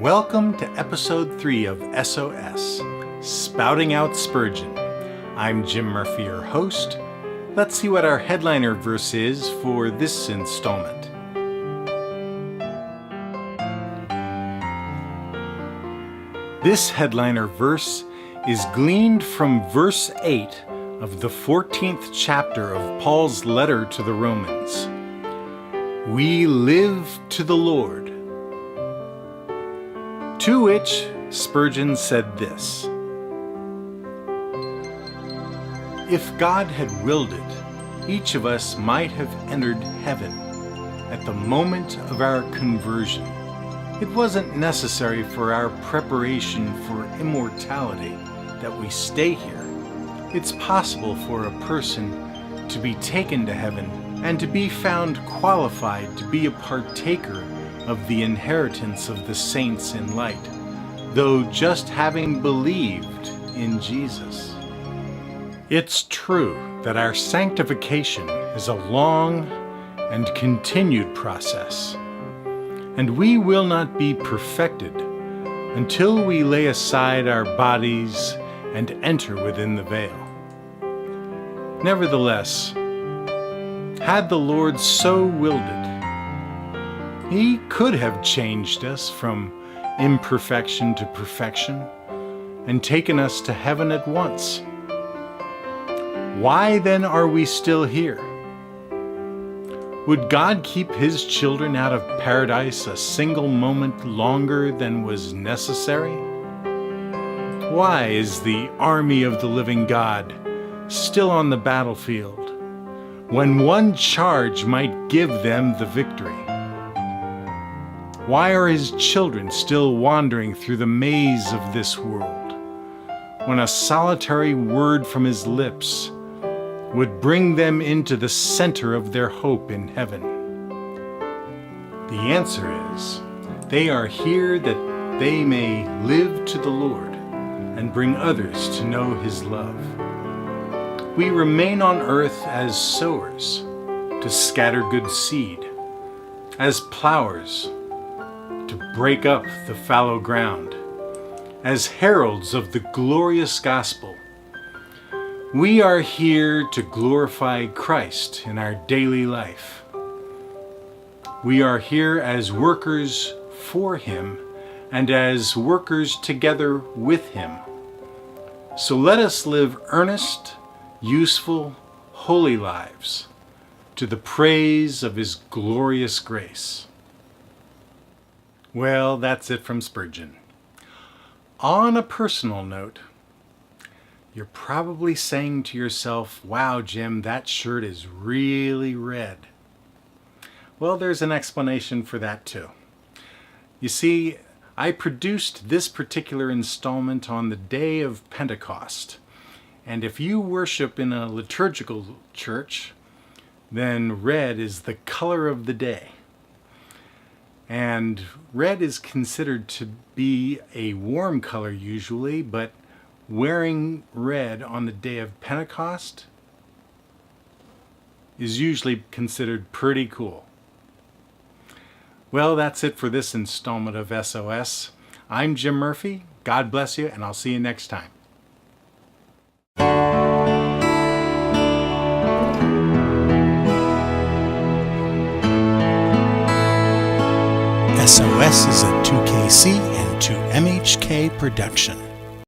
Welcome to episode 3 of SOS, Spouting Out Spurgeon. I'm Jim Murphy, your host. Let's see what our headliner verse is for this installment. This headliner verse is gleaned from verse 8 of the 14th chapter of Paul's letter to the Romans. We live to the Lord. To which Spurgeon said this: if God had willed it, each of us might have entered heaven at the moment of our conversion. It wasn't necessary for our preparation for immortality that we stay here. It's possible for a person to be taken to heaven and to be found qualified to be a partaker of the inheritance of the saints in light, though just having believed in Jesus. It's true that our sanctification is a long and continued process, and we will not be perfected until we lay aside our bodies and enter within the veil. Nevertheless, had the Lord so willed it, He could have changed us from imperfection to perfection and taken us to heaven at once. Why then are we still here? Would God keep His children out of paradise a single moment longer than was necessary? Why is the army of the living God still on the battlefield when one charge might give them the victory? Why are His children still wandering through the maze of this world when a solitary word from His lips would bring them into the center of their hope in heaven? The answer is, they are here that they may live to the Lord and bring others to know His love. We remain on earth as sowers to scatter good seed, as plowers to break up the fallow ground, as heralds of the glorious gospel. We are here to glorify Christ in our daily life. We are here as workers for Him and as workers together with Him. So let us live earnest, useful, holy lives to the praise of His glorious grace. Well, that's it from Spurgeon. On a personal note, you're probably saying to yourself, wow, Jim, that shirt is really red. Well, there's an explanation for that too. You see, I produced this particular installment on the day of Pentecost. And if you worship in a liturgical church, then red is the color of the day. And red is considered to be a warm color usually, but wearing red on the day of Pentecost is usually considered pretty cool. Well, that's it for this installment of SOS. I'm Jim Murphy. God bless you, and I'll see you next time. SOS is a 2KC and 2MHK production.